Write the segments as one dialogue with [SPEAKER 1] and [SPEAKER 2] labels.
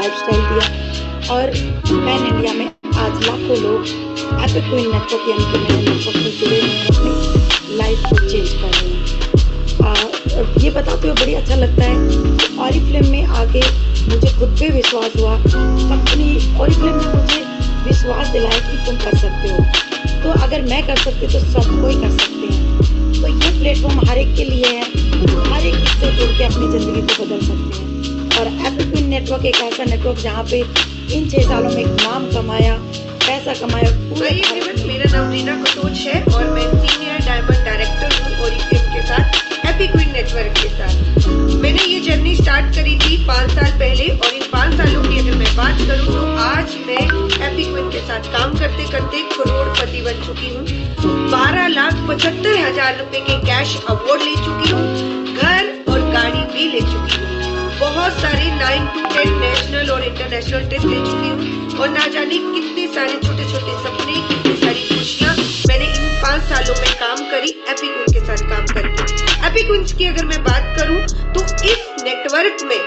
[SPEAKER 1] Lifestyle दिया और pan India में आज लाखों लोग एपिक क्वीन नेटवर्क यानी कि मेरे नेटवर्क से जुड़े हुए हैं, अपनी लाइफ को चेंज कर रहे हैं। ये बताते हुए बड़ी अच्छा लगता है कि ऑरिफ्लेम में आगे मुझे खुद पे विश्वास हुआ। कंपनी ऑरिफ्लेम ने मुझे विश्वास दिलाया कि तुम कर सकते हो, तो अगर मैं कर सकती तो सब कोई कर सकते हैं। तो ये प्लेटफॉर्म हर एक के लिए है, हर एक इससे जुड़ के अपनी ज़िंदगी को बदल सकते हैं। और एपिक क्वीन नेटवर्क एक ऐसा नेटवर्क जहाँ पे इन 6 सालों में नाम कमाया, पैसा कमाया।
[SPEAKER 2] मेरा नाम रीना कटोच है और मैं सीनियर डायमंड डायरेक्टर हूँ ऑरिफ्लेम के साथ, एपिक क्वीन नेटवर्क के साथ। मैंने ये जर्नी स्टार्ट करी थी 5 साल पहले और इन 5 सालों की अगर मैं बात करूँ तो आज मैं एपिक क्वीन के साथ काम करते करते करोड़पति बन चुकी हूँ। 12,75,000 रुपए के कैश अवार्ड ले चुकी हूँ, घर और गाड़ी भी ले चुकी हूँ। बहुत सारे 9 to 10 नेशनल और इंटरनेशनल ट्रिप ले चुकी हूँ और ना जाने कितने सारे छोटे छोटे सपने, कितनी सारी खुशियाँ मैंने इन 5 सालों में काम करी एपिक क्वीन के साथ काम करके। एपिक क्वीन्स की अगर मैं बात करूँ तो इस नेटवर्क में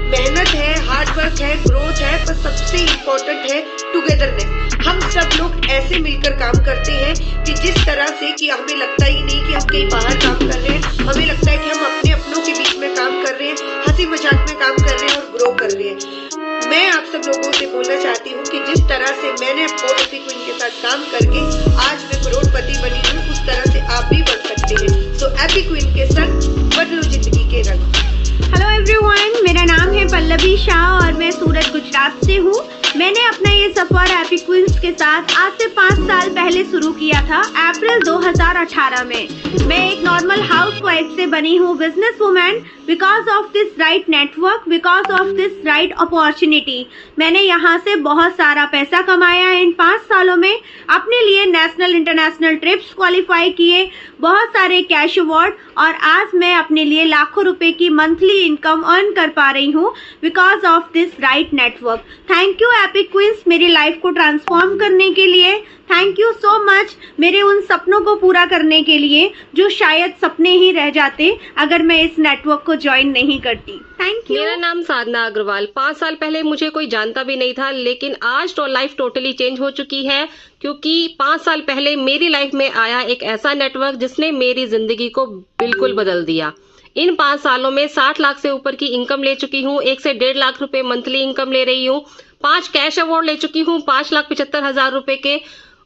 [SPEAKER 2] मेहनत है, हार्ड वर्क है, ग्रोथ है, पर सबसे इम्पोर्टेंट है टुगेदरनेस। हम सब लोग ऐसे मिलकर काम करते हैं कि जिस तरह से कि हमें लगता ही नहीं कि हम कहीं बाहर काम कर रहे हैं, हमें लगता है कि हम अपने अपनों के बीच में काम कर रहे हैं, हंसी मजाक में काम कर रहे हैं और ग्रो कर रहे हैं। मैं आप सब लोगों से बोलना चाहती हूँ कि जिस तरह से मैंने एपिक क्वीन के साथ काम करके आज मैं करोड़पति बनी हूँ, उस तरह से आप भी बन सकते हैं। सो एपिक क्वीन के साथ बदलो जिंदगी के रंग।
[SPEAKER 3] हेलो एवरीवन, मेरा नाम है पल्लवी शाह और मैं सूरत गुजरात से हूँ। मैंने अपना ये सफर एपिक क्वीन्स के साथ आज से 5 साल पहले शुरू किया था, अप्रैल 2018 में। मैं एक नॉर्मल हाउसवाइफ से बनी हूँ business women because of this right network, because of this right opportunity. मैंने यहाँ से बहुत सारा पैसा कमाया इन 5 सालों में, अपने लिए नेशनल इंटरनेशनल ट्रिप्स क्वालिफाई किए, बहुत सारे कैश अवार्ड और आज मैं अपने लिए लाखों रुपए की मंथली इनकम अर्न कर पा रही हूँ because of this right network. Thank you epic queens मेरी लाइफ को ट्रांसफॉर्म करने के लिए। थैंक यू सो मच मेरे उन सपनों को पूरा करने के लिए जो शायद सपने ही रह जाते अगर मैं इस नेटवर्क को ज्वाइन नहीं करती। Thank you.
[SPEAKER 4] मेरा नाम साधना अग्रवाल। 5 साल पहले मुझे कोई जानता भी नहीं था, लेकिन आज तो लाइफ टोटली चेंज हो चुकी है, क्योंकि 5 साल पहले मेरी लाइफ में आया एक ऐसा नेटवर्क जिसने मेरी जिंदगी को बिल्कुल बदल दिया। इन 5 सालों में 60 लाख से ऊपर की इनकम ले चुकी हूँ, 1 से 1.5 लाख रुपए मंथली इनकम ले रही हूँ, 5 कैश अवार्ड ले चुकी हूँ 5,75,000 रुपए के,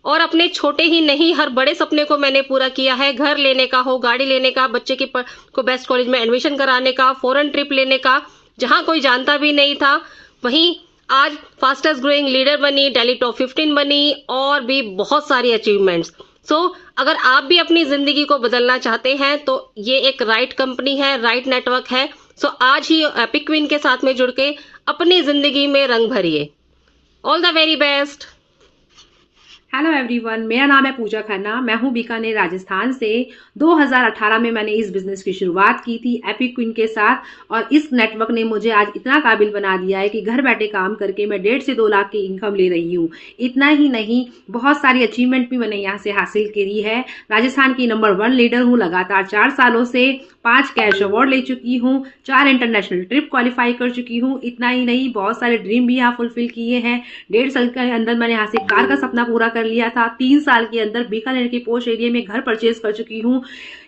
[SPEAKER 4] और अपने छोटे ही नहीं हर बड़े सपने को मैंने पूरा किया है। घर लेने का हो, गाड़ी लेने का, बच्चे को बेस्ट कॉलेज में एडमिशन कराने का, फॉरेन ट्रिप लेने का, जहां कोई जानता भी नहीं था वहीं आज फास्टेस्ट ग्रोइंग लीडर बनी, दिल्ली टॉप 15 बनी और भी बहुत सारी अचीवमेंट्स। अगर आप भी अपनी जिंदगी को बदलना चाहते हैं तो ये एक राइट कंपनी है, राइट नेटवर्क है। आज ही एपिक क्वीन के साथ में जुड़ के अपनी जिंदगी में रंग भरिए। All the very best.
[SPEAKER 5] Hello everyone, मेरा नाम है पूजा खन्ना। मैं हूं बीकानेर राजस्थान से। 2018 में मैंने इस बिजनेस की शुरुआत की थी एपिक क्वीन के साथ और इस नेटवर्क ने मुझे आज इतना काबिल बना दिया है कि घर बैठे काम करके मैं 1.5 से 2 लाख की इनकम ले रही हूं। इतना ही नहीं, बहुत सारी अचीवमेंट भी मैंने यहाँ से हासिल करी है। राजस्थान की नंबर 1 लीडर हूँ लगातार 4 सालों से। 5 कैश अवार्ड ले चुकी हूँ, 4 इंटरनेशनल ट्रिप क्वालिफाई कर चुकी हूँ। इतना ही नहीं, बहुत सारे ड्रीम भी यहाँ फुलफिल किए हैं। 1.5 साल के अंदर मैंने यहाँ से कार का सपना पूरा कर लिया था। 3 साल के अंदर बीकानेर के पोश एरिया में घर परचेज कर चुकी हूँ।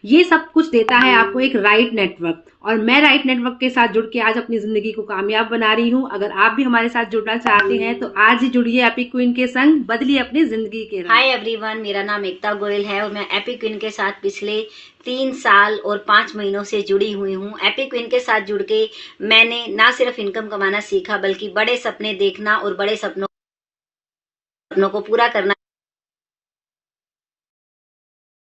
[SPEAKER 5] ये सब कुछ देता है आपको एक राइट नेटवर्क, और मैं राइट नेटवर्क के साथ जुड़ के आज अपनी जिंदगी को कामयाब बना रही हूँ। अगर आप भी हमारे साथ जुड़ना चाहते हैं तो आज ही जुड़िए एपिक क्वीन के संग, बदलिए अपनी जिंदगी के रंग।
[SPEAKER 6] हाय एवरीवन, मेरा नाम एकता गोयल है और मैं एपिक क्वीन के साथ पिछले 3 साल और 5 महीनों से जुड़ी हुई हूँ। एपिक क्वीन के साथ जुड़ के मैंने ना सिर्फ इनकम कमाना सीखा, बल्कि बड़े सपने देखना और बड़े सपनों को पूरा करना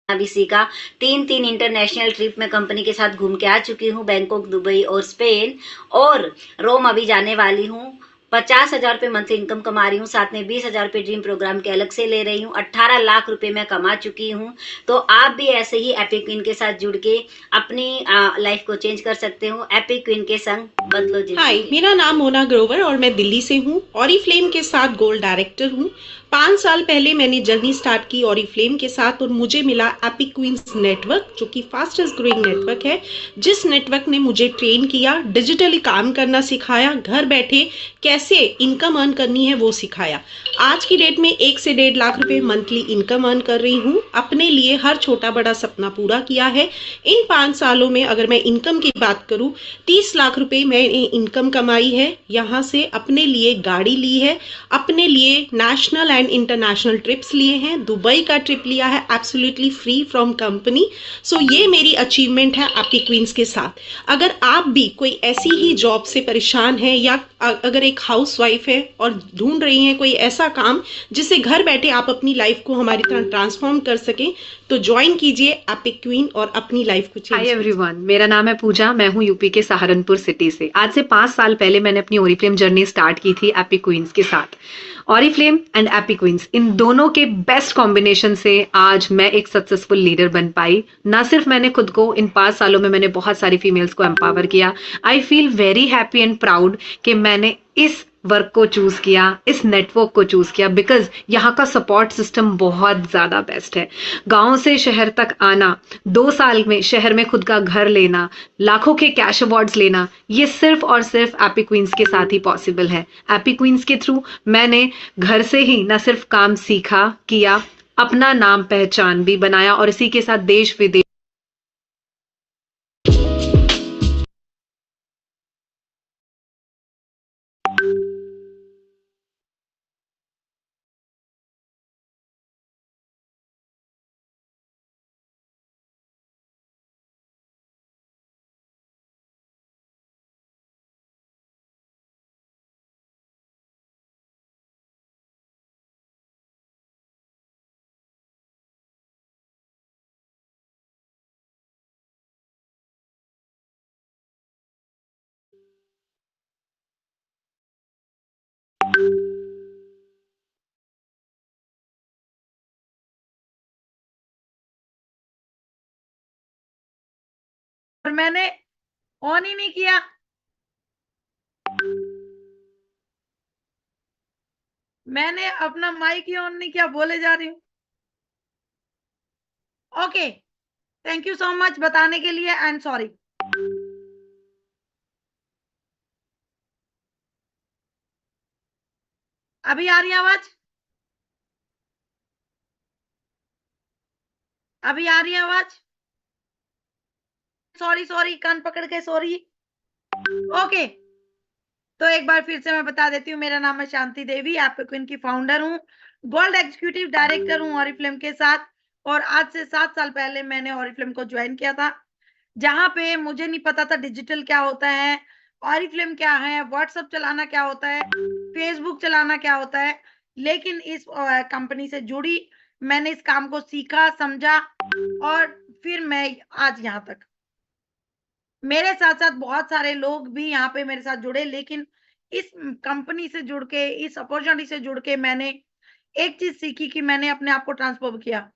[SPEAKER 6] भी सीखा। 3 इंटरनेशनल ट्रिप में कंपनी के साथ घूम के आ चुकी हूँ, बैंकॉक, दुबई और स्पेन, और रोम अभी जाने वाली हूँ। 50,000 रुपये मंथली इनकम कमा रही हूँ, साथ में 20,000 रुपये ड्रीम प्रोग्राम के अलग से ले रही हूँ। 18 लाख रुपए मैं कमा चुकी हूँ। तो आप भी ऐसे ही एपिक क्वीन के साथ जुड़ के अपनी लाइफ को चेंज कर सकते हो। एपिक क्वीन के संग बदलो जिंदगी।
[SPEAKER 7] हाय, मेरा नाम मोना ग्रोवर और मैं दिल्ली से हूँ। ऑरिफ्लेम के साथ गोल्ड डायरेक्टर हूँ। 5 साल पहले मैंने जर्नी स्टार्ट की ऑरिफ्लेम के साथ और मुझे मिला एपिक क्वींस नेटवर्क, जो कि फास्टेस्ट ग्रोइंग नेटवर्क है। जिस नेटवर्क ने मुझे ट्रेन किया, डिजिटली काम करना सिखाया, घर बैठे कैसे इनकम अर्न करनी है वो सिखाया। आज की डेट में 1 से 1.5 लाख रुपए मंथली इनकम अर्न कर रही हूँ। अपने लिए हर छोटा बड़ा सपना पूरा किया है। इन 5 सालों में अगर मैं इनकम की बात करूँ, 30 लाख रुपए मैंने इनकम कमाई है। यहाँ से अपने लिए गाड़ी ली है, अपने लिए नेशनल एंड इंटरनेशनल ट्रिप्स लिए हैं। दुबई का ट्रिप लिया है एब्सोल्युटली फ्री फ्रॉम कंपनी। सो ये मेरी अचीवमेंट है एपिक क्वींस के साथ। अगर आप भी कोई ऐसी ही जॉब से परेशान है या अगर एक हाउसवाइफ है और ढूंढ रही हैं कोई ऐसा काम जिससे घर बैठे आप अपनी लाइफ को हमारी तरह ट्रांसफॉर्म कर सकें, तो ज्वाइन कीजिए एपिक क्वीन और अपनी लाइफ को चेंज।
[SPEAKER 5] हाय एवरीवन, मेरा नाम है पूजा। मैं हूँ यूपी के सहारनपुर सिटी से। आज से 5 साल पहले मैंने अपनी ओरिफ्लेम जर्नी स्टार्ट की थी एपिक क्वींस के साथ। ओरिफ्लेम एंड एपिक क्वींस, इन दोनों के बेस्ट कॉम्बिनेशन से आज मैं एक सक्सेसफुल लीडर बन पाई। ना सिर्फ मैंने खुद को, इन 5 सालों में मैंने बहुत सारी फीमेल्स को एम्पावर किया। I feel very happy and proud कि मैंने इस वर्क को चूज किया, इस नेटवर्क को चूज किया, बिकॉज यहाँ का सपोर्ट सिस्टम बहुत ज्यादा बेस्ट है। गांव से शहर तक आना, 2 साल में शहर में खुद का घर लेना, लाखों के कैश अवार्ड्स लेना, ये सिर्फ और सिर्फ एपिक क्वींस के साथ ही पॉसिबल है। एपिक क्वींस के थ्रू मैंने घर से ही न सिर्फ काम सीखा, किया, अपना नाम पहचान भी बनाया और इसी के साथ देश विदेश
[SPEAKER 8] और मैंने ऑन ही नहीं किया। मैंने अपना माइक ही ऑन नहीं किया, बोले जा रही हूँ। Okay, thank you so much बताने के लिए एंड सॉरी। अभी आ रही है आवाज? अभी आ रही है आवाज? सॉरी सॉरी, कान पकड़ के सॉरी। ओके, तो एक बार फिर से मैं बता देती हूँ, मेरा नाम है शांति देवी, एपिक क्वीन की फाउंडर हूँ, गोल्ड एग्जीक्यूटिव डायरेक्टर हूँ ऑरिफ्लेम के साथ। और आज से 7 साल पहले मैंने ऑरिफ्लेम को ज्वाइन किया था, जहां पे मुझे नहीं पता था डिजिटल क्या होता है, ऑरिफ्लेम क्या है, व्हाट्सएप चलाना क्या होता है, फेसबुक चलाना क्या होता है। लेकिन इस कंपनी से जुड़ी, मैंने इस काम को सीखा, समझा और फिर मैं आज यहाँ तक। मेरे साथ साथ बहुत सारे लोग भी यहाँ पे मेरे साथ जुड़े, लेकिन इस कंपनी से जुड़ के, इस अपॉर्चुनिटी से जुड़ के मैंने एक चीज सीखी कि मैंने अपने आप को ट्रांसफॉर्म किया।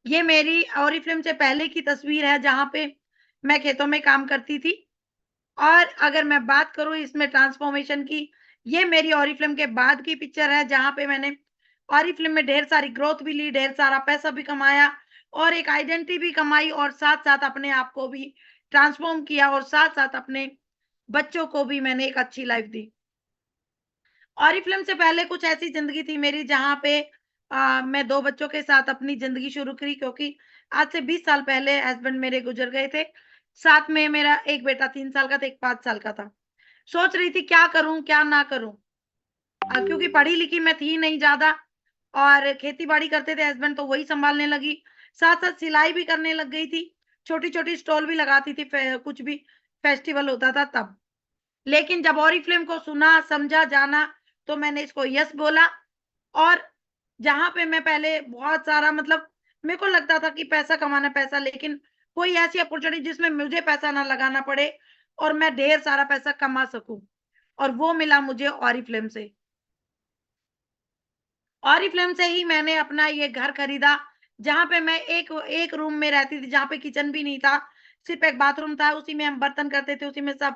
[SPEAKER 8] ये मेरी ऑरिफ्लेम से पहले की तस्वीर है, जहां पे मैं खेतों में काम करती थी। और अगर मैं बात करूं इसमें ट्रांसफॉर्मेशन की, ये मेरी ऑरिफ्लेम के बाद की पिक्चर है, जहां पे मैंने ऑरिफ्लेम में ढेर सारी ग्रोथ भी ली, ढेर सारा पैसा भी कमाया और एक आइडेंटिटी भी कमाई और साथ साथ अपने आप को भी ट्रांसफॉर्म किया और साथ साथ अपने बच्चों को भी मैंने एक अच्छी लाइफ दी। ऑरिफ्लेम से पहले कुछ ऐसी जिंदगी थी मेरी, जहां पे मैं 2 बच्चों के साथ अपनी जिंदगी शुरू करी, क्योंकि आज से 20 साल पहले हस्बैंड मेरे गुजर गए थे। साथ में मेरा एक बेटा 3 साल का था, एक 5 साल का था। सोच रही थी क्या करूं क्या ना करूं, क्योंकि पढ़ी लिखी मैं थी नहीं ज्यादा और खेती बाड़ी करते थे हस्बैंड, तो वही संभालने लगी। साथ साथ सिलाई भी करने लग गई थी, छोटी छोटी स्टॉल भी लगाती थी, कुछ भी फेस्टिवल होता था तब। लेकिन जब ऑरिफ्लेम को सुना, समझा, जाना, तो मैंने इसको यस बोला। और जहां पे मैं पहले बहुत सारा, मतलब मेरे को लगता था कि पैसा कमाना पैसा, लेकिन कोई ऐसी अपॉर्चुनिटी जिसमें मुझे पैसा ना लगाना पड़े और मैं ढेर सारा पैसा कमा सकूं, और वो मिला मुझे ऑरिफ्लेम से। ऑरिफ्लेम से ही मैंने अपना ये घर खरीदा, जहां पे मैं एक रूम में रहती थी, जहां पे किचन भी नहीं था, सिर्फ एक बाथरूम था, उसी में हम बर्तन करते थे, उसी में सब।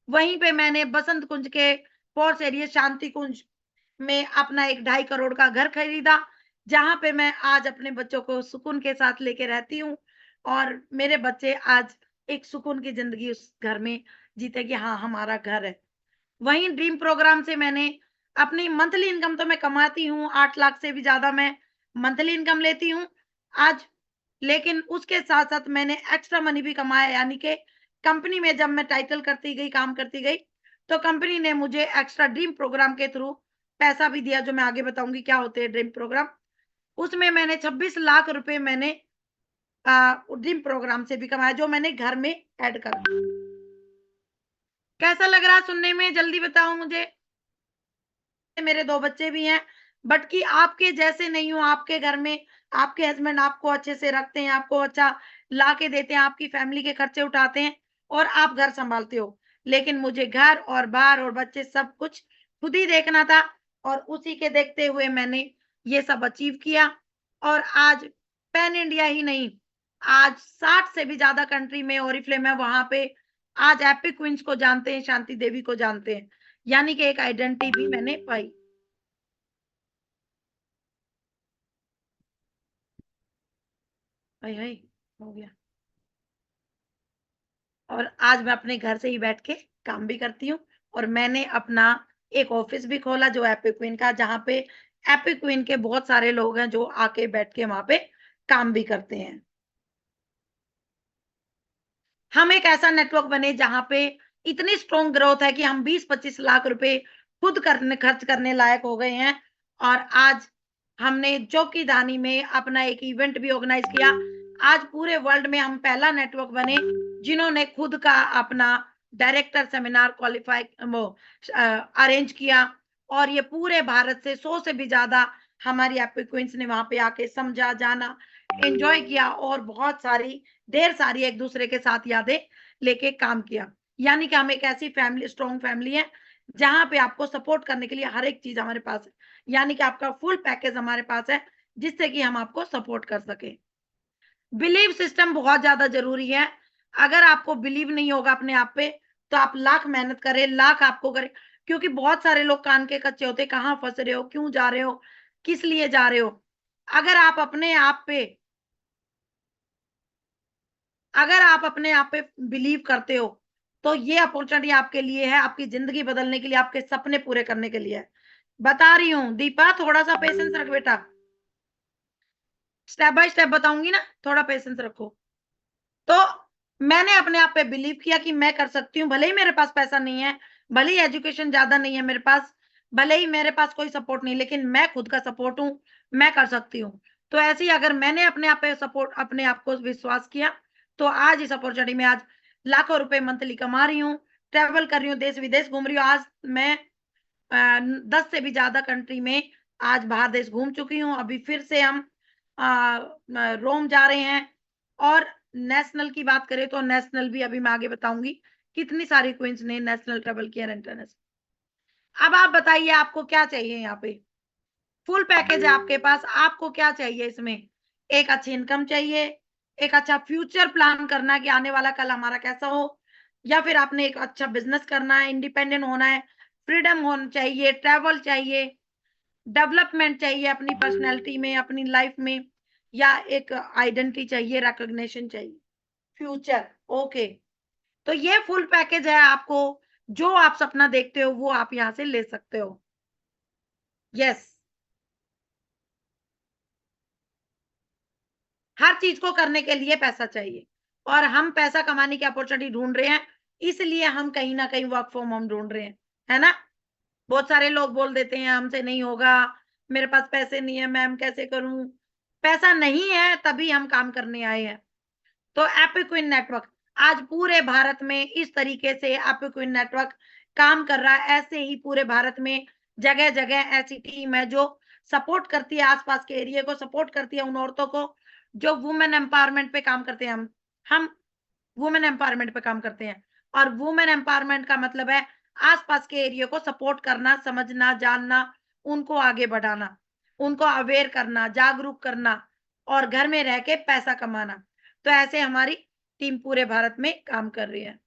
[SPEAKER 8] वहीं पे मैंने बसंत कुंज के पॉर्स एरिया शांति कुंज में अपना एक 2.5 करोड़ का घर खरीदा, जहां पे मैं आज अपने बच्चों को सुकून के साथ लेके रहती हूँ, और मेरे बच्चे आज एक सुकून की जिंदगी उस घर में जीते कि हाँ हमारा घर है। वहीं ड्रीम प्रोग्राम से मैंने अपनी मंथली इनकम तो मैं कमाती हूँ, 8 लाख से भी ज्यादा मैं मंथली इनकम लेती हूँ आज। लेकिन उसके साथ साथ मैंने एक्स्ट्रा मनी भी कमाया, यानी कि कंपनी में जब मैं टाइटल करती गई, काम करती गई, तो कंपनी ने मुझे एक्स्ट्रा ड्रीम प्रोग्राम के थ्रू पैसा भी दिया, जो मैं आगे बताऊंगी क्या होते हैं ड्रीम प्रोग्राम। उसमें मैंने 26 लाख रुपए मैंने ड्रीम प्रोग्राम से भी कमाया, जो मैंने घर में ऐड करा। कैसा लग रहा सुनने में, जल्दी बताओ मुझे। मेरे 2 बच्चे भी हैं, बट कि आपके जैसे नहीं हूं। आपके घर में आपके हस्बैंड आपको अच्छे से रखते हैं, आपको अच्छा ला के देते हैं, आपकी फैमिली के खर्चे उठाते हैं और आप घर संभालते हो। लेकिन मुझे घर और बार और बच्चे सब कुछ खुद ही देखना था, और उसी के देखते हुए मैंने ये सब अचीव किया। और आज पैन इंडिया ही नहीं, आज 60 से भी ज्यादा कंट्री में ओरिफ्लेम है, वहां पे आज एपिक क्वींस को जानते हैं, शांति देवी को जानते हैं, यानी कि एक आइडेंटिटी भी मैंने पाई। हाय हाय हो गया। और आज मैं अपने घर से ही बैठ के काम भी करती हूँ, और मैंने अपना एक ऑफिस भी खोला जो एपिक क्वीन का, जहां पे एपिक क्वीन के बहुत सारे लोग हैं जो आके बैठ के वहां पे काम भी करते हैं। हम एक ऐसा नेटवर्क बने जहां पे इतनी स्ट्रॉन्ग ग्रोथ है कि हम 20-25 लाख रुपए खुद खर्च करने लायक हो गए हैं। और आज हमने चौकीदानी में अपना एक इवेंट भी ऑर्गेनाइज किया। आज पूरे वर्ल्ड में हम पहला नेटवर्क बने जिन्होंने खुद का अपना डायरेक्टर सेमिनार क्वालिफाई अरेंज किया, और ये पूरे भारत से 100 से भी ज्यादा हमारी एपिक क्वींस ने वहां पे आके समझा, जाना, एंजॉय किया, और बहुत सारी ढेर सारी एक दूसरे के साथ यादें लेके काम किया। यानी कि हम एक ऐसी फैमिली, स्ट्रॉन्ग फैमिली है, जहां पे आपको सपोर्ट करने के लिए हर एक चीज हमारे पास है, यानी कि आपका फुल पैकेज हमारे पास है, जिससे कि हम आपको सपोर्ट कर सके। बिलीव सिस्टम बहुत ज्यादा जरूरी है। अगर आपको बिलीव नहीं होगा अपने आप पे, तो आप लाख मेहनत करें, लाख आपको करें, क्योंकि बहुत सारे लोग कान के कच्चे होते, कहाँ फंस रहे हो, क्यों जा रहे हो, किस लिए जा रहे हो। अगर आप अपने आप पे बिलीव करते हो, तो ये अपॉर्चुनिटी आपके लिए है, आपकी जिंदगी बदलने के लिए, आपके सपने पूरे करने के लिए है। बता रही हूँ दीपा, थोड़ा सा पेशेंस रख बेटा, स्टेप बाय स्टेप बताऊंगी ना, थोड़ा पेशेंस रखो। तो मैंने अपने आप पे बिलीव किया कि मैं कर सकती हूँ, भले ही मेरे पास पैसा नहीं है, भले ही एजुकेशन ज्यादा नहीं है मेरे पास, भले ही मेरे पास कोई सपोर्ट नहीं, लेकिन मैं खुद का सपोर्ट हूँ, मैं कर सकती हूँ। तो ऐसे ही अगर मैंने अपने आप पे सपोर्ट, अपने आप को विश्वास किया, तो आज इस अपॉर्चुनिटी में आज लाखों रुपए मंथली कमा रही हूँ, ट्रेवल कर रही हूँ, देश विदेश घूम रही हूँ। आज मैं 10 से भी ज्यादा कंट्री में आज बाहर देश घूम चुकी हूँ। अभी फिर से हम रोम जा रहे हैं। और नेशनल की बात करें तो नेशनल भी अभी मैं आगे बताऊंगी, कितनी सारी क्वींस ने नेशनल ट्रेवल किया, इंटरनेशनल। अब आप बताइए आपको क्या चाहिए, यहाँ पे फुल पैकेज है आपके पास, आपको क्या चाहिए इसमें। एक अच्छी इनकम चाहिए, एक अच्छा फ्यूचर प्लान करना कि आने वाला कल हमारा कैसा हो, या फिर आपने एक अच्छा बिजनेस करना है, इंडिपेंडेंट होना है, फ्रीडम होना चाहिए, ट्रैवल चाहिए, डेवलपमेंट चाहिए अपनी पर्सनैलिटी में, अपनी लाइफ में, या एक आइडेंटिटी चाहिए, रिकॉग्निशन चाहिए, फ्यूचर। ओके, तो ये फुल पैकेज है आपको, जो आप सपना देखते हो वो आप यहां से ले सकते हो। यस, हर चीज को करने के लिए पैसा चाहिए, और हम पैसा कमाने की अपॉर्चुनिटी ढूंढ रहे हैं, इसलिए हम कहीं ना कहीं वर्क फ्रॉम होम ढूंढ रहे हैं, है ना। बहुत सारे लोग बोल देते हैं हमसे नहीं होगा, मेरे पास पैसे नहीं है, मैम कैसे करूं। पैसा नहीं है तभी हम काम करने आए हैं। तो एपिक क्वीन नेटवर्क आज पूरे भारत में इस तरीके से एपिक क्वीन नेटवर्क काम कर रहा है। ऐसे ही पूरे भारत में जगह जगह ऐसी टीम है जो सपोर्ट करती है, आसपास के एरिया को सपोर्ट करती है, उन औरतों को जो वुमेन एम्पावरमेंट पे काम करते हैं। हम वुमेन एम्पावरमेंट पे काम करते हैं, और वुमेन एम्पावरमेंट का मतलब है आसपास के एरिया को सपोर्ट करना, समझना, जानना, उनको आगे बढ़ाना, उनको अवेयर करना, जागरूक करना और घर में रह के पैसा कमाना। तो ऐसे हमारी टीम पूरे भारत में काम कर रही है।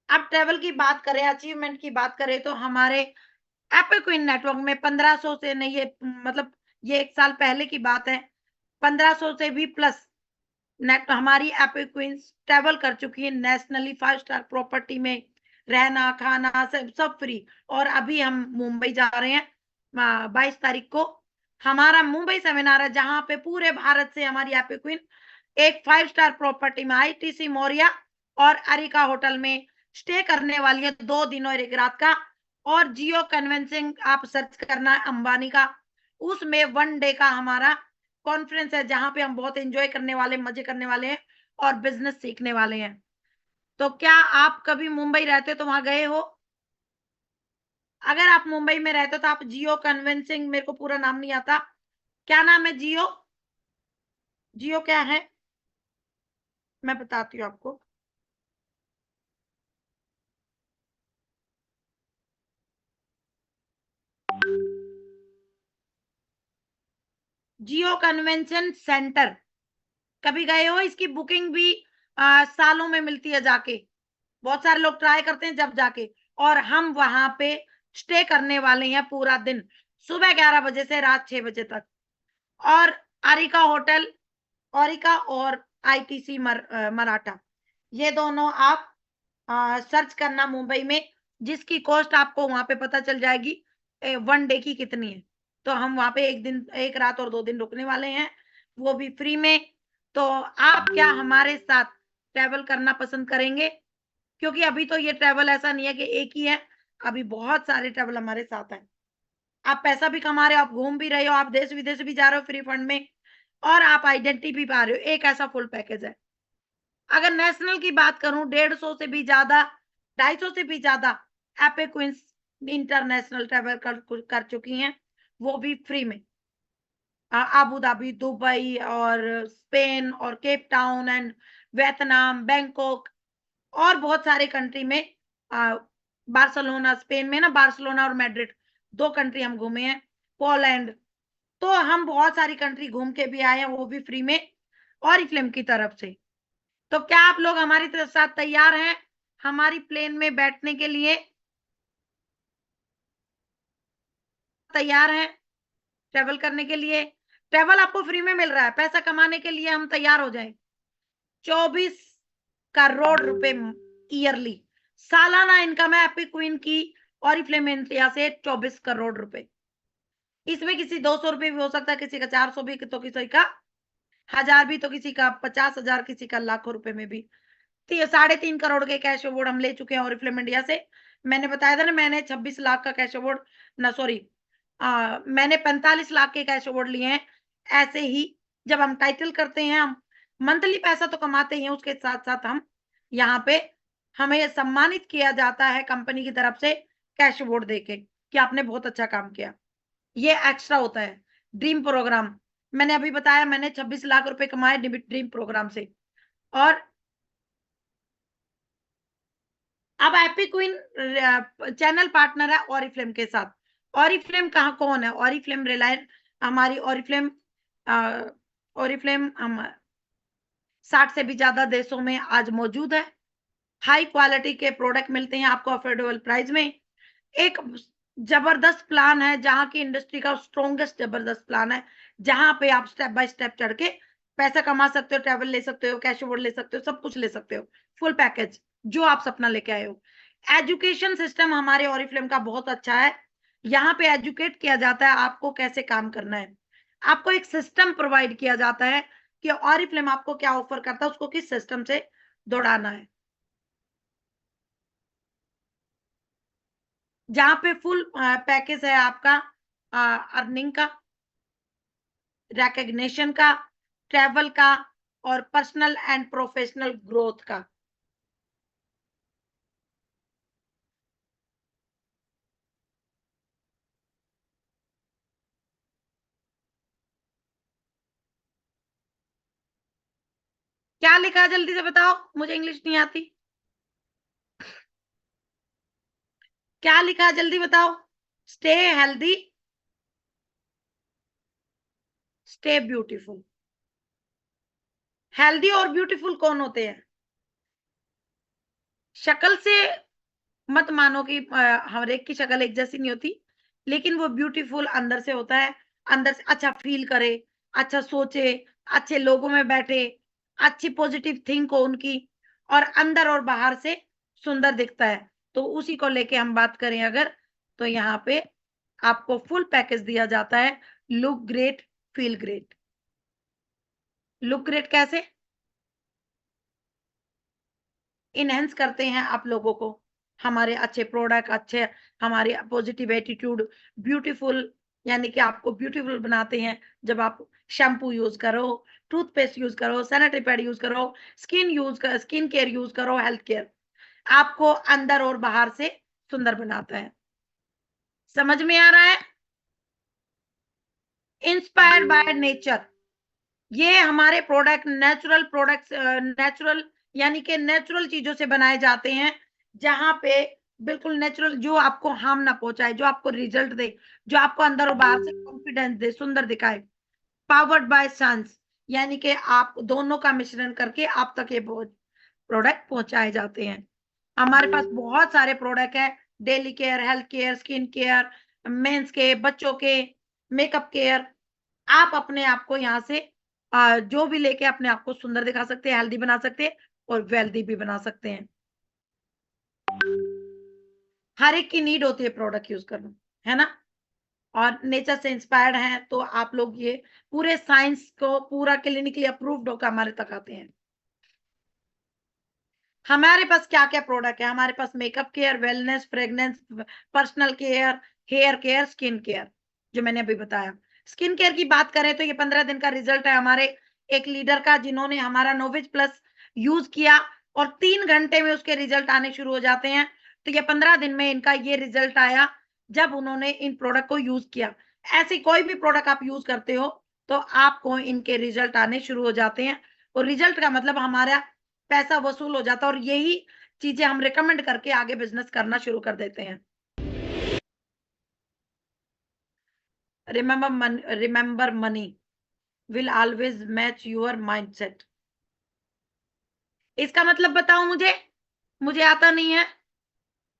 [SPEAKER 8] अब ट्रैवल की बात करें, अचीवमेंट की बात करें, तो हमारे एपिक्विन नेटवर्क में 1500 से नहीं, ये मतलब ये 1 साल पहले की बात है, 1500 से भी प्लस नेट हमारी एपिक्विंस ट्रैवल कर चुकी है नेशनली 5 स्टार प्रॉपर्टी में, रहना खाना सब फ्री। और अभी हम मुंबई जा रहे हैं 22 तारीख को। हमारा मुंबई सेमिनार है जहां पे पूरे भारत से हमारी एपिक्विन एक 5 स्टार प्रॉपर्टी में आईटीसी मौर्या और अरिका होटल में स्टे करने वाली है 2 दिन और 1 रात का। और जियो कन्वेंसिंग आप सर्च करना है अंबानी का, उसमें 1 डे का हमारा कॉन्फ्रेंस है जहां पे हम बहुत एंजॉय करने वाले, मजे करने वाले हैं और बिजनेस सीखने वाले हैं। तो क्या आप कभी मुंबई रहते हो तो वहां गए हो? अगर आप मुंबई में रहते हो तो आप जियो कन्वेंसिंग, मेरे को पूरा नाम नहीं आता, क्या नाम है जियो? जियो क्या है मैं बताती हूँ आपको। जियो कन्वेंशन सेंटर, कभी गए हो? इसकी बुकिंग भी सालों में मिलती है जाके, बहुत सारे लोग ट्राई करते हैं जब जाके। और हम वहां पे स्टे करने वाले हैं पूरा दिन, सुबह 11 बजे से रात 6 बजे तक। और आरिका होटल, ओरिका और आईटीसी मराठा, ये दोनों आप सर्च करना मुंबई में, जिसकी कॉस्ट आपको वहां पे पता चल जाएगी 1 डे की कितनी है। तो हम वहां पे 1 दिन 1 रात और 2 दिन रुकने वाले हैं, वो भी फ्री में। तो आप क्या हमारे साथ ट्रैवल करना पसंद करेंगे? क्योंकि अभी तो ये ट्रैवल ऐसा नहीं है कि एक ही है, अभी बहुत सारे ट्रैवल हमारे साथ हैं। आप पैसा भी कमा रहे हो, आप घूम भी रहे हो, आप देश विदेश भी जा रहे हो फ्री फंड में, और आप आइडेंटिटी भी पा रहे हो। एक ऐसा फुल पैकेज है। अगर नेशनल की बात करूं, 150 से भी ज्यादा, 250 से भी ज्यादा एपिक्विंस इंटरनेशनल ट्रैवल कर चुकी हैं, वो भी फ्री में। अबू धाबी, दुबई और स्पेन और Cape Town and Vietnam, Bangkok और बहुत सारे कंट्री में, बार्सिलोना, स्पेन में ना, बार्सिलोना और मैड्रिड 2 कंट्री हम घूमे हैं, पोलैंड। तो हम बहुत सारी कंट्री घूम के भी आए हैं, वो भी फ्री में ऑरिफ्लेम की तरफ से। तो क्या आप लोग हमारी तरफ साथ तैयार हैं हमारी प्लेन में बैठने के लिए? तैयार हैं ट्रैवल करने के लिए? ट्रैवल आपको फ्री में मिल रहा है, पैसा कमाने के लिए हम तैयार हो जाएं। 24 करोड़ रुपए ईयरली सालाना इनकम है एपिक्विन की ऑरिफ्लेम इंडिया से, 24 करोड़ रुपए। इसमें किसी 200 रुपए भी हो सकता है, किसी का 400 भी, तो किसी का 1000 भी, तो किसी का 50,000, किसी का लाखों रुपए में भी। 3.5 करोड़ के कैश अवार्ड हम ले चुके हैं ऑरिफ्लेम इंडिया से। मैंने बताया था ना, मैंने 26 लाख का कैश अवार्ड, ना सॉरी, मैंने 45 लाख के कैश अवार्ड लिए हैं। ऐसे ही जब हम टाइटल करते हैं, हम मंथली पैसा तो कमाते ही हैं, उसके साथ साथ हम यहाँ पे हमें सम्मानित किया जाता है कंपनी की तरफ से कैश अवार्ड देके कि आपने बहुत अच्छा काम किया। ये एक्स्ट्रा होता है। ड्रीम प्रोग्राम, मैंने अभी बताया, मैंने 26 लाख रुपए कमाए ड्रीम प्रोग्राम से। और अब एपिक्विन चैनल पार्टनर है ऑरिफ्लेम के साथ। ऑरिफ्लेम कहाँ कौन है? ऑरिफ्लेम रिलायंस, हमारी ऑरिफ्लेम हम 60 से भी ज्यादा देशों में आज मौजूद है। हाई क्वालिटी के प्रोडक्ट मिलते हैं आपको अफोर्डेबल प्राइस में। एक जबरदस्त प्लान है, जहां की इंडस्ट्री का स्ट्रॉन्गेस्ट जबरदस्त प्लान है, जहां पे आप स्टेप बाय स्टेप चढ़ के पैसा कमा सकते हो, ट्रैवल ले सकते हो, कैश अवार्ड ले सकते हो, सब कुछ ले सकते हो, फुल पैकेज जो आप सपना लेके आए हो। एजुकेशन सिस्टम हमारे ऑरिफ्लेम का बहुत अच्छा है। यहाँ पे एजुकेट किया जाता है आपको कैसे काम करना है। आपको एक सिस्टम प्रोवाइड किया जाता है कि ऑरिफ्लेम आपको क्या ऑफर करता है, उसको किस सिस्टम से दौड़ाना है। जहां पे फुल पैकेज है आपका अर्निंग का, रिकग्निशन का, ट्रैवल का और पर्सनल एंड प्रोफेशनल ग्रोथ का। क्या लिखा है जल्दी से बताओ, मुझे इंग्लिश नहीं आती। क्या लिखा है जल्दी बताओ? Stay healthy, stay beautiful. Healthy और ब्यूटीफुल कौन होते हैं? शक्ल से मत मानो कि हर एक की शक्ल एक जैसी नहीं होती, लेकिन वो ब्यूटीफुल अंदर से होता है। अंदर से अच्छा फील करे, अच्छा सोचे, अच्छे लोगों में बैठे, अच्छी पॉजिटिव थिंक हो उनकी, और अंदर और बाहर से सुंदर दिखता है। तो उसी को लेके हम बात करें अगर, तो यहाँ पे आपको फुल पैकेज दिया जाता है। Look great, feel great. Look great कैसे इनहेंस करते हैं आप लोगों को? हमारे अच्छे प्रोडक्ट, अच्छे हमारे पॉजिटिव एटीट्यूड, ब्यूटीफुल, यानी कि आपको ब्यूटीफुल बनाते हैं जब आप शैम्पू यूज करो, टूथपेस्ट यूज करो, सैनिटरी पैड यूज करो, स्किन केयर यूज करो, हेल्थ केयर, आपको अंदर और बाहर से सुंदर बनाता है। समझ में आ रहा है? इंस्पायर्ड बाय नेचर, ये हमारे प्रोडक्ट नेचुरल प्रोडक्ट्स, नेचुरल यानी कि नेचुरल चीजों से बनाए जाते हैं, जहां पे बिल्कुल नेचुरल, जो आपको हार्म ना पहुंचाए, जो आपको रिजल्ट दे, जो आपको अंदर और बाहर से कॉन्फिडेंस दे, सुंदर दिखाए। पावर्ड बाय साइंस, यानी कि आप दोनों का मिश्रण करके आप तक ये प्रोडक्ट पहुंचाए जाते हैं। हमारे पास बहुत सारे प्रोडक्ट है, daily care, health care, skin care, men's के, बच्चों के, मेकअप केयर। आप अपने आप को यहाँ से जो भी लेके अपने आप को सुंदर दिखा सकते हैं, हेल्दी बना सकते हैं और वेल्दी भी बना सकते हैं। हर एक की नीड होती है प्रोडक्ट यूज करना, है ना? और नेचर से इंस्पायर्ड हैं तो आप लोग ये पूरे साइंस को पूरा क्लिनिकली अप्रूव्ड होकर हमारे तक आते हैं। हमारे पास क्या क्या प्रोडक्ट है? हमारे पास makeup care, wellness, fragrance, personal care, hair care, skin care, जो मैंने अभी बताया। स्किन केयर की बात करें तो ये 15 दिन का रिजल्ट है हमारे एक लीडर का, जिन्होंने हमारा नोविज प्लस यूज किया और 3 घंटे में उसके रिजल्ट आने शुरू हो जाते हैं। तो ये 15 दिन में इनका ये रिजल्ट आया जब उन्होंने इन प्रोडक्ट को यूज किया। ऐसी कोई भी प्रोडक्ट आप यूज करते हो तो आपको इनके रिजल्ट आने शुरू हो जाते हैं, और रिजल्ट का मतलब हमारा पैसा वसूल हो जाता है, और यही चीजें हम रिकमेंड करके आगे बिजनेस करना शुरू कर देते हैं। Remember money will always match your mindset. इसका मतलब बताओ मुझे आता नहीं है।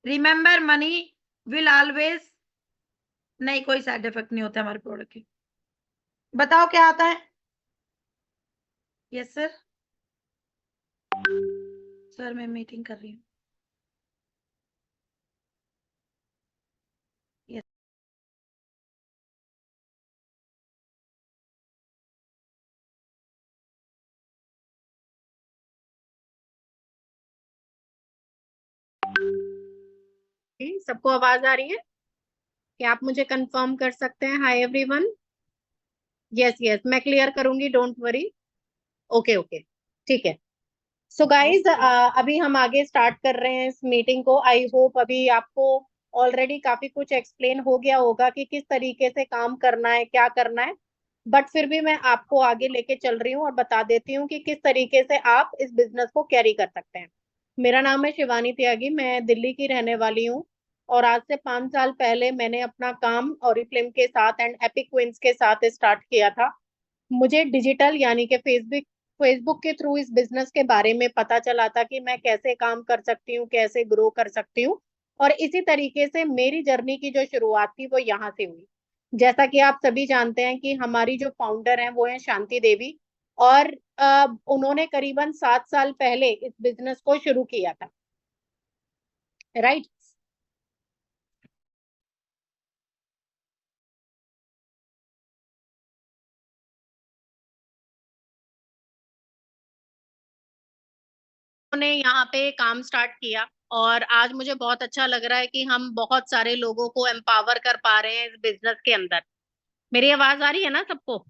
[SPEAKER 8] रिमेंबर मनी विल ऑलवेज, नहीं, कोई साइड इफेक्ट नहीं होता हमारे प्रोडक्ट के। बताओ क्या आता है? यस सर, सर मैं मीटिंग कर रही हूँ।
[SPEAKER 9] सबको आवाज आ रही है? क्या आप मुझे कंफर्म कर सकते हैं? हाय एवरीवन, यस यस, मैं क्लियर करूंगी, डोंट वरी। ओके ओके, ठीक है। सो गाइज, अभी हम आगे स्टार्ट कर रहे हैं इस मीटिंग को। आई होप अभी आपको ऑलरेडी काफी कुछ एक्सप्लेन हो गया होगा कि किस तरीके से काम करना है, क्या करना है, बट फिर भी मैं आपको आगे लेके चल रही हूँ और बता देती हूँ कि किस तरीके से आप इस बिजनेस को कैरी कर सकते हैं। मेरा नाम है शिवानी त्यागी, मैं दिल्ली की रहने वाली हूँ और आज से 5 साल पहले मैंने अपना काम ऑरिफ्लेम के साथ एंड एपिक क्वींस के साथ स्टार्ट किया था। मुझे डिजिटल यानी कि फेसबुक के थ्रू इस बिजनेस के बारे में पता चला था कि मैं कैसे काम कर सकती हूँ, कैसे ग्रो कर सकती हूँ, और इसी तरीके से मेरी जर्नी की जो शुरुआत थी वो यहाँ से हुई। जैसा कि आप सभी जानते हैं कि हमारी जो फाउंडर हैं वो हैं शांति देवी, और उन्होंने करीबन 7 साल पहले इस बिजनेस को शुरू किया था, राइट। उन्होंने यहाँ पे काम स्टार्ट किया और आज मुझे बहुत अच्छा लग रहा है कि हम बहुत सारे लोगों को एम्पावर कर पा रहे हैं इस बिजनेस के अंदर। मेरी आवाज आ रही है ना सबको?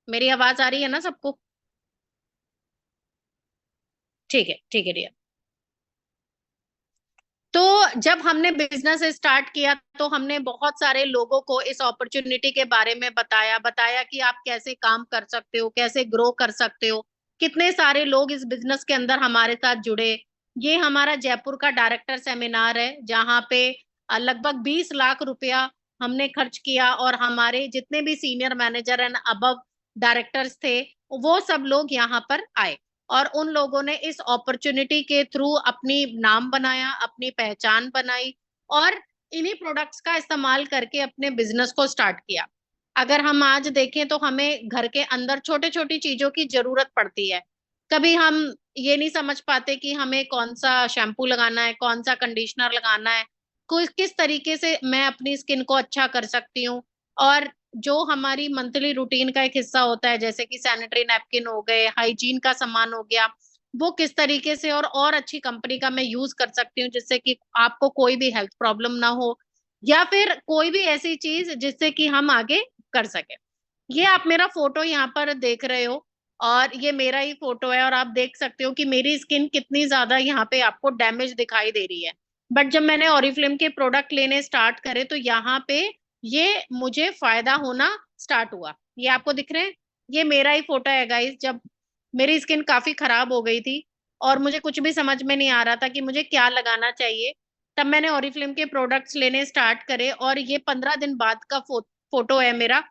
[SPEAKER 9] मेरी आवाज आ रही है ना सबको? ठीक है डियर। तो जब हमने बिजनेस स्टार्ट किया तो हमने बहुत सारे लोगों को इस अपॉर्चुनिटी के बारे में बताया कि आप कैसे काम कर सकते हो, कैसे ग्रो कर सकते हो। कितने सारे लोग इस बिजनेस के अंदर हमारे साथ जुड़े, ये हमारा जयपुर का डायरेक्टर सेमिनार है, जहाँ पे लगभग 20 लाख रुपया हमने खर्च किया, और हमारे जितने भी senior manager and above directors थे, वो सब लोग यहाँ पर आए, और उन लोगों ने इस अपॉर्चुनिटी के थ्रू अपनी नाम बनाया, अपनी पहचान बनाई, और इन्हीं प्रोडक्ट्स का इस्तेमाल करके अपने बिजनेस को स्टार्ट किया। अगर हम आज देखें तो हमें घर के अंदर छोटी छोटी चीजों की जरूरत पड़ती है। कभी हम ये नहीं समझ पाते कि हमें कौन सा शैम्पू लगाना है, कौन सा कंडीशनर लगाना है, किस तरीके से मैं अपनी स्किन को अच्छा कर सकती हूँ। और जो हमारी मंथली रूटीन का एक हिस्सा होता है, जैसे कि सैनिटरी नैपकिन हो गए, हाइजीन का सामान हो गया, वो किस तरीके से और अच्छी कंपनी का मैं यूज कर सकती हूँ, जिससे कि आपको कोई भी हेल्थ प्रॉब्लम ना हो, या फिर कोई भी ऐसी चीज जिससे कि हम आगे कर सके। ये आप मेरा फोटो यहाँ पर देख रहे हो, और ये मेरा ही फोटो है, और आप देख सकते हो कि मेरी स्किन कितनी ज्यादा यहाँ पे आपको डैमेज दिखाई दे रही है। बट जब मैंने ऑरिफ्लेम के प्रोडक्ट लेने स्टार्ट करे तो यहाँ पे ये मुझे फायदा होना स्टार्ट हुआ। ये आपको दिख रहे हैं, ये मेरा ही फोटो है गाइस। जब मेरी स्किन काफी खराब हो गई थी और मुझे कुछ भी समझ में नहीं आ रहा था कि मुझे क्या लगाना चाहिए, तब मैंने ऑरिफ्लेम के प्रोडक्ट्स लेने स्टार्ट करे, और ये 15 दिन बाद का फोटो है मेरा,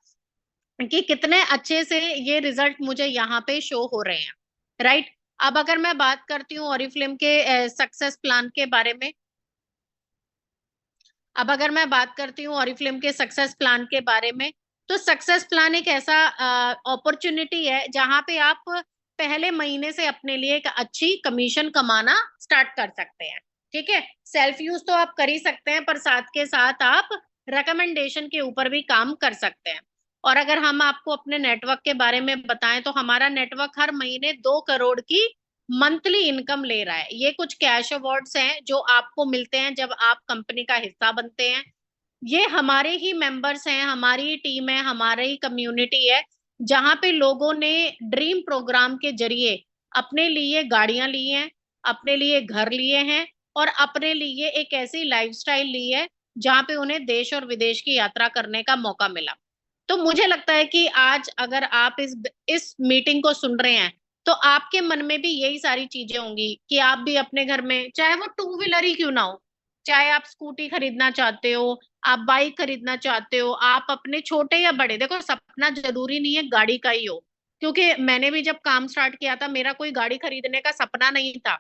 [SPEAKER 9] कि कितने अच्छे से ये रिजल्ट मुझे यहाँ पे शो हो रहे हैं, राइट। अब अगर मैं बात करती हूँ ऑरिफ्लेम के सक्सेस प्लान के बारे में, अब अगर मैं बात करती हूँ ऑरिफ्लेम के सक्सेस प्लान के बारे में, तो सक्सेस प्लान एक ऐसा अपॉर्चुनिटी है जहां पे आप पहले महीने से अपने लिए एक अच्छी कमीशन कमाना स्टार्ट कर सकते हैं। ठीक है, सेल्फ यूज तो आप कर ही सकते हैं, पर साथ के साथ आप रिकमेंडेशन के ऊपर भी काम कर सकते हैं। और अगर हम आपको अपने नेटवर्क के बारे में बताएं तो हमारा नेटवर्क हर महीने 2 करोड़ की मंथली इनकम ले रहा है। ये कुछ कैश अवार्ड्स हैं जो आपको मिलते हैं जब आप कंपनी का हिस्सा बनते हैं। ये हमारे ही मेंबर्स हैं, हमारी टीम है, हमारी ही कम्युनिटी है, जहां पे लोगों ने ड्रीम प्रोग्राम के जरिए अपने लिए गाड़ियां ली हैं, अपने लिए घर लिए हैं, और अपने लिए एक ऐसी लाइफस्टाइल ली है जहां पे उन्हें देश और विदेश की यात्रा करने का मौका मिला। तो मुझे लगता है कि आज अगर आप इस मीटिंग को सुन रहे हैं तो आपके मन में भी यही सारी चीजें होंगी कि आप भी अपने घर में, चाहे वो 2 व्हीलर ही क्यों ना हो, चाहे आप स्कूटी खरीदना चाहते हो, आप बाइक खरीदना चाहते हो, आप अपने छोटे या बड़े, देखो सपना जरूरी नहीं है गाड़ी का ही हो, क्योंकि मैंने भी जब काम स्टार्ट किया था मेरा कोई गाड़ी खरीदने का सपना नहीं था,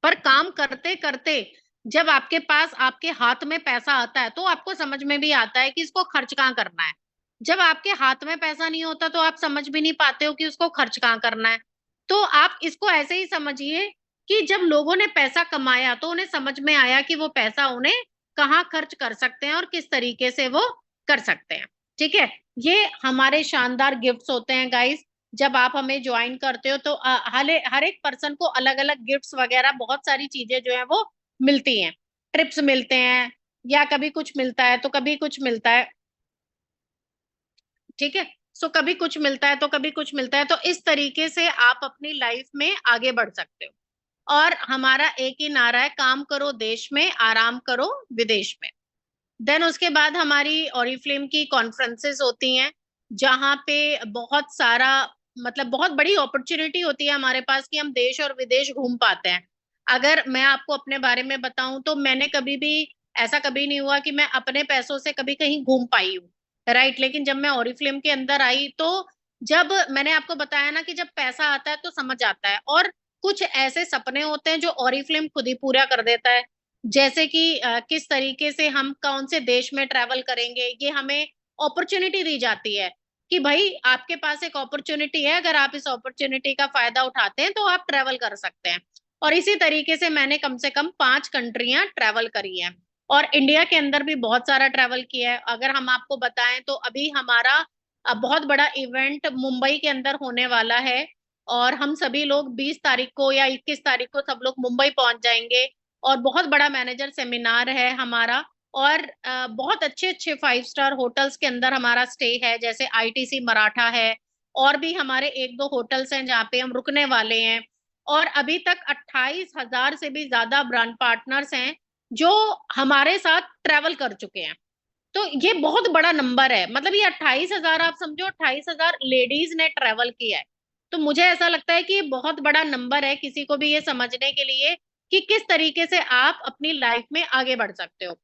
[SPEAKER 9] पर काम करते करते जब आपके पास, आपके हाथ में पैसा आता है तो आपको समझ में भी आता है कि इसको खर्च कहाँ करना है। जब आपके हाथ में पैसा नहीं होता तो आप समझ भी नहीं पाते हो कि उसको खर्च कहाँ करना है। तो आप इसको ऐसे ही समझिए कि जब लोगों ने पैसा कमाया तो उन्हें समझ में आया कि वो पैसा उन्हें कहाँ खर्च कर सकते हैं और किस तरीके से वो कर सकते हैं। ठीक है, ये हमारे शानदार गिफ्ट्स होते हैं गाइस। जब आप हमें ज्वाइन करते हो तो हर एक पर्सन को अलग अलग गिफ्ट्स वगैरह बहुत सारी चीजें जो है वो मिलती हैं। ट्रिप्स मिलते हैं, या कभी कुछ मिलता है तो कभी कुछ मिलता है। ठीक है, सो कभी कुछ मिलता है तो कभी कुछ मिलता है, तो इस तरीके से आप अपनी लाइफ में आगे बढ़ सकते हो। और हमारा एक ही नारा है, काम करो देश में, आराम करो विदेश में। देन उसके बाद हमारी ऑरिफ्लेम की कॉन्फ्रेंसेस होती हैं, जहाँ पे बहुत सारा, मतलब बहुत बड़ी अपॉर्चुनिटी होती है हमारे पास कि हम देश और विदेश घूम पाते हैं। अगर मैं आपको अपने बारे में बताऊं तो मैंने कभी भी, ऐसा कभी नहीं हुआ कि मैं अपने पैसों से कभी कहीं घूम पाई हूँ, राइट। लेकिन जब मैं ऑरिफ्लेम के अंदर आई तो जब मैंने आपको बताया ना कि जब पैसा आता है तो समझ आता है, और कुछ ऐसे सपने होते हैं जो ऑरिफ्लेम खुद ही पूरा कर देता है। जैसे कि किस तरीके से हम कौन से देश में ट्रेवल करेंगे, ये हमें अपॉर्चुनिटी दी जाती है कि भाई आपके पास एक अपॉर्चुनिटी है, अगर आप इस अपॉर्चुनिटी का फायदा उठाते हैं तो आप ट्रेवल कर सकते हैं। और इसी तरीके से मैंने कम से कम 5 कंट्रियां ट्रेवल करी हैं, और इंडिया के अंदर भी बहुत सारा ट्रेवल किया है। अगर हम आपको बताएं तो अभी हमारा बहुत बड़ा इवेंट मुंबई के अंदर होने वाला है, और हम सभी लोग 20 तारीख को या 21 तारीख को सब लोग मुंबई पहुंच जाएंगे, और बहुत बड़ा मैनेजर सेमिनार है हमारा, और बहुत अच्छे अच्छे 5 स्टार होटल्स के अंदर हमारा स्टे है, जैसे आईटीसी मराठा है, और भी हमारे 1-2 होटल्स हैं जहाँ पे हम रुकने वाले हैं। और अभी तक 28,000 से भी ज्यादा ब्रांड पार्टनर्स हैं जो हमारे साथ ट्रेवल कर चुके हैं। तो ये बहुत बड़ा नंबर है, मतलब ये 28,000, आप समझो 28,000 लेडीज ने ट्रेवल किया है। तो मुझे ऐसा लगता है कि ये बहुत बड़ा नंबर है किसी को भी ये समझने के लिए कि किस तरीके से आप अपनी लाइफ में आगे बढ़ सकते हो।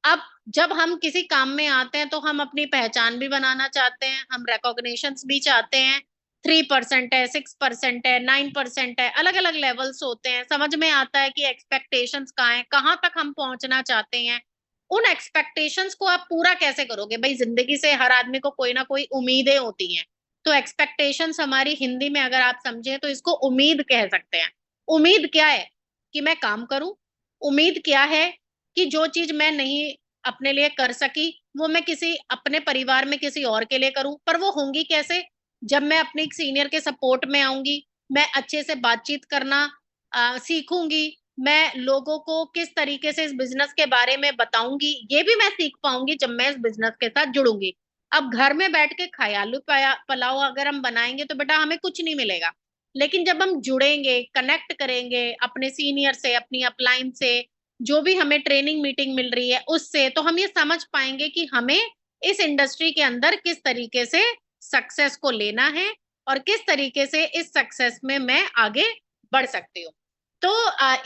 [SPEAKER 9] अब जब हम किसी काम में आते हैं तो हम अपनी पहचान भी बनाना चाहते हैं, हम रिकॉग्निशन भी चाहते हैं। 3% है, 6% है, 9% है, अलग अलग लेवल्स होते हैं। समझ में आता है कि एक्सपेक्टेशंस कहाँ है, कहाँ तक हम पहुंचना चाहते हैं। उन एक्सपेक्टेशंस को आप पूरा कैसे करोगे? भाई जिंदगी से हर आदमी को कोई ना कोई उम्मीदें होती हैं। तो एक्सपेक्टेशंस हमारी हिंदी में अगर आप समझे तो इसको उम्मीद कह सकते हैं। उम्मीद क्या है? कि मैं काम करूं। उम्मीद क्या है? कि जो चीज मैं नहीं अपने लिए कर सकी वो मैं किसी अपने परिवार में किसी और के लिए करूं। पर वो होंगी कैसे? जब मैं अपने सीनियर के सपोर्ट में आऊंगी, मैं अच्छे से बातचीत करना सीखूंगी, मैं लोगों को किस तरीके से इस बिजनेस के बारे में बताऊंगी ये भी मैं सीख पाऊंगी जब मैं इस बिजनेस के साथ जुड़ूंगी। अब घर में बैठ के ख्यालू पुलाव अगर हम बनाएंगे तो बेटा हमें कुछ नहीं मिलेगा। लेकिन जब हम जुड़ेंगे, कनेक्ट करेंगे अपने सीनियर से, अपनी अपलाइन से, जो भी हमें ट्रेनिंग मीटिंग मिल रही है उससे, तो हम ये समझ पाएंगे कि हमें इस इंडस्ट्री के अंदर किस तरीके से सक्सेस को लेना है और किस तरीके से इस सक्सेस में मैं आगे बढ़ सकती हूँ। तो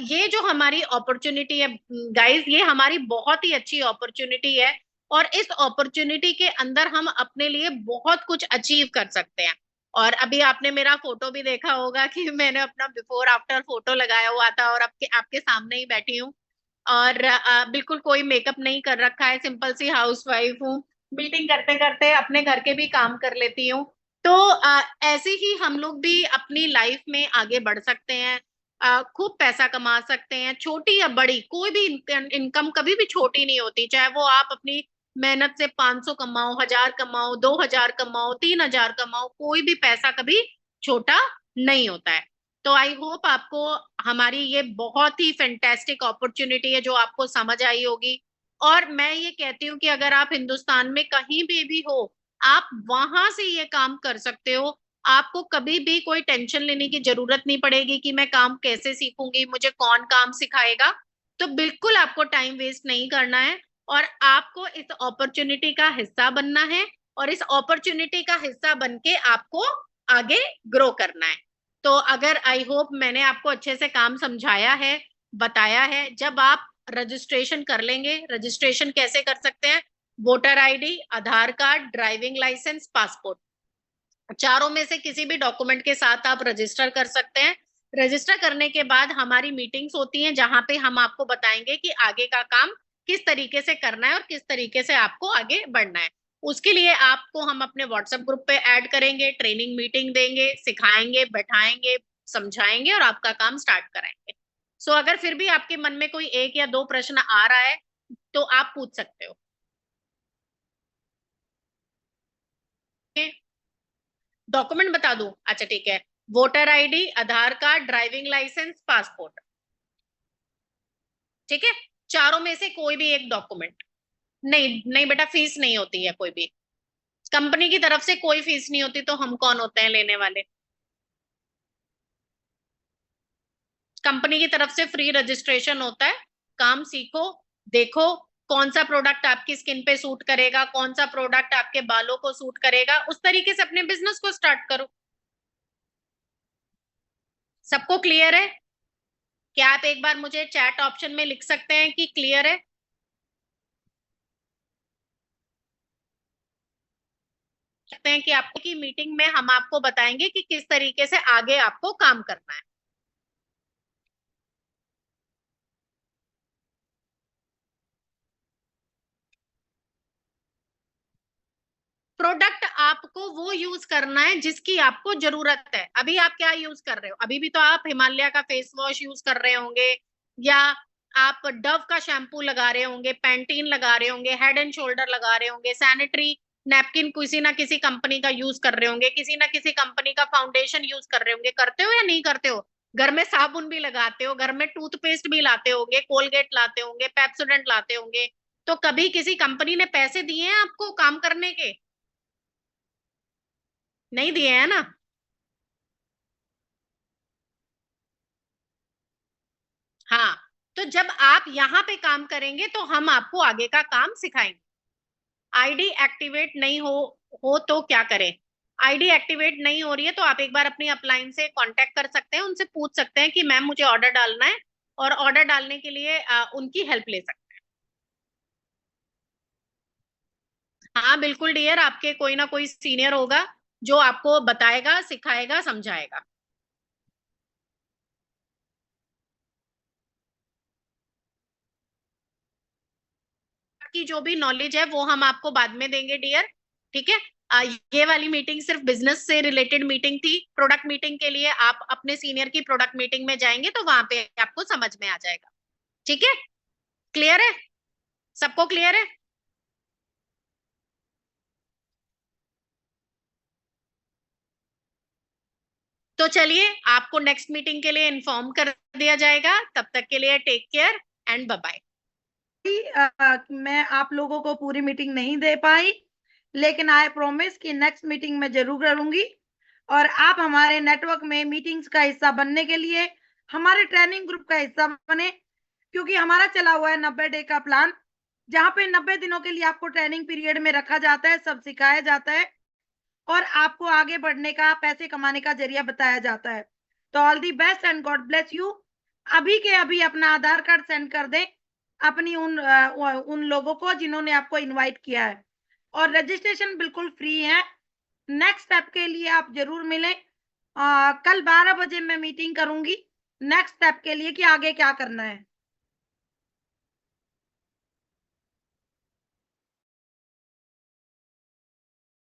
[SPEAKER 9] ये जो हमारी अपॉर्चुनिटी है गाइस, ये हमारी बहुत ही अच्छी अपॉर्चुनिटी है और इस अपॉर्चुनिटी के अंदर हम अपने लिए बहुत कुछ अचीव कर सकते हैं। और अभी आपने मेरा फोटो भी देखा होगा कि मैंने अपना बिफोर आफ्टर फोटो लगाया हुआ था और आपके सामने ही बैठी हूँ। और बिल्कुल कोई मेकअप नहीं कर रखा है, सिंपल सी हाउसवाइफ हूँ। मीटिंग करते करते अपने घर के भी काम कर लेती हूँ। तो ऐसे ही हम लोग भी अपनी लाइफ में आगे बढ़ सकते हैं, खूब पैसा कमा सकते हैं। छोटी या बड़ी कोई भी इनकम कभी भी छोटी नहीं होती, चाहे वो आप अपनी मेहनत से 500 कमाओ, 1000 कमाओ, 2000 कमाओ, 3000 कमाओ, कोई भी पैसा कभी छोटा नहीं होता है। तो आई होप आपको हमारी ये बहुत ही फैंटास्टिक अपॉर्चुनिटी है जो आपको समझ आई होगी। और मैं ये कहती हूँ कि अगर आप हिंदुस्तान में कहीं भी हो, आप वहां से ये काम कर सकते हो। आपको कभी भी कोई टेंशन लेने की जरूरत नहीं पड़ेगी कि मैं काम कैसे सीखूंगी, मुझे कौन काम सिखाएगा। तो बिल्कुल आपको टाइम वेस्ट नहीं करना है और आपको इस अपॉर्चुनिटी का हिस्सा बनना है और इस अपॉर्चुनिटी का हिस्सा बन के आपको आगे ग्रो करना है। तो अगर आई होप मैंने आपको अच्छे से काम समझाया है, बताया है। जब आप रजिस्ट्रेशन कर लेंगे, रजिस्ट्रेशन कैसे कर सकते हैं? वोटर आईडी, आधार कार्ड, ड्राइविंग लाइसेंस, पासपोर्ट, चारों में से किसी भी डॉक्यूमेंट के साथ आप रजिस्टर कर सकते हैं। रजिस्टर करने के बाद हमारी मीटिंग्स होती हैं जहां पे हम आपको बताएंगे कि आगे का काम किस तरीके से करना है और किस तरीके से आपको आगे बढ़ना है। उसके लिए आपको हम अपने व्हाट्सएप ग्रुप पे ऐड करेंगे, ट्रेनिंग मीटिंग देंगे, सिखाएंगे, बैठाएंगे, समझाएंगे और आपका काम स्टार्ट कराएंगे। सो अगर फिर भी आपके मन में कोई एक या दो प्रश्न आ रहा है तो आप पूछ सकते हो। डॉक्यूमेंट बता दूं? अच्छा ठीक है, वोटर आईडी, आधार कार्ड, ड्राइविंग लाइसेंस, पासपोर्ट। ठीक है, चारों में से कोई भी एक डॉक्यूमेंट। नहीं नहीं बेटा, फीस नहीं होती है कोई भी, कंपनी की तरफ से कोई फीस नहीं होती, तो हम कौन होते हैं लेने वाले? कंपनी की तरफ से फ्री रजिस्ट्रेशन होता है। काम सीखो, देखो कौन सा प्रोडक्ट आपकी स्किन पे सूट करेगा, कौन सा प्रोडक्ट आपके बालों को सूट करेगा, उस तरीके से अपने बिजनेस को स्टार्ट करो। सबको क्लियर है? क्या आप एक बार मुझे चैट ऑप्शन में लिख सकते हैं कि क्लियर है? सकते हैं कि आपको की मीटिंग में हम आपको बताएंगे कि किस तरीके से आगे आपको काम करना है। प्रोडक्ट आपको वो यूज करना है जिसकी आपको जरूरत है। अभी आप क्या यूज कर रहे हो? अभी भी तो आप हिमालय का फेस वॉश यूज कर रहे होंगे, या आप डव का शैम्पू लगा रहे होंगे, पैंटीन लगा रहे होंगे, हेड एंड शोल्डर लगा रहे होंगे, सैनिटरी नैपकिन किसी ना किसी कंपनी का यूज कर रहे होंगे, किसी ना किसी कंपनी का फाउंडेशन यूज कर रहे होंगे। करते हो या नहीं करते हो? घर में साबुन भी लगाते हो, घर में टूथपेस्ट भी लाते होंगे, कोलगेट लाते होंगे, पेप्सोडेंट लाते होंगे। तो कभी किसी कंपनी ने पैसे दिए हैं आपको काम करने के? नहीं दिए हैं ना? हाँ, तो जब आप यहाँ पे काम करेंगे तो हम आपको आगे का काम सिखाएंगे। आईडी एक्टिवेट नहीं हो तो क्या करें? आईडी एक्टिवेट नहीं हो रही है तो आप एक बार अपनी अपलाइन से कांटेक्ट कर सकते हैं, उनसे पूछ सकते हैं कि मैम मुझे ऑर्डर डालना है, और ऑर्डर डालने के लिए उनकी हेल्प ले सकते हैं। हाँ बिल्कुल डियर, आपके कोई ना कोई सीनियर होगा जो आपको बताएगा, सिखाएगा, समझाएगा। की जो भी नॉलेज है वो हम आपको बाद में देंगे डियर, ठीक है। ये वाली मीटिंग सिर्फ बिजनेस से रिलेटेड मीटिंग थी। प्रोडक्ट मीटिंग के लिए आप अपने सीनियर की प्रोडक्ट मीटिंग में जाएंगे तो वहां पे आपको समझ में आ जाएगा, ठीक है। क्लियर है, सबको क्लियर है? तो चलिए आपको नेक्स्ट मीटिंग के लिए इन्फॉर्म कर दिया जाएगा। तब तक के लिए take care and bye bye.
[SPEAKER 8] मैं आप लोगों को पूरी मीटिंग नहीं दे पाई, लेकिन आई प्रॉमिस कि नेक्स्ट मीटिंग में जरूर करूंगी। और आप हमारे नेटवर्क में मीटिंग्स का हिस्सा बनने के लिए हमारे ट्रेनिंग ग्रुप का हिस्सा बने, क्योंकि हमारा चला हुआ है 90 डे का प्लान, जहां पे 90 दिनों के लिए आपको ट्रेनिंग पीरियड में रखा जाता है, सब सिखाया जाता है और आपको आगे बढ़ने का, पैसे कमाने का जरिया बताया जाता है। तो all the best and God bless you. अभी के अभी अपना आधार कार्ड सेंड कर दें अपनी उन लोगों को जिन्होंने आपको इनवाइट किया है, और रजिस्ट्रेशन बिल्कुल फ्री है। नेक्स्ट स्टेप के लिए आप जरूर मिलें। कल 12 बजे मैं मीटिंग करूंगी नेक्स्ट स्टेप के लिए कि आगे क्या करना है।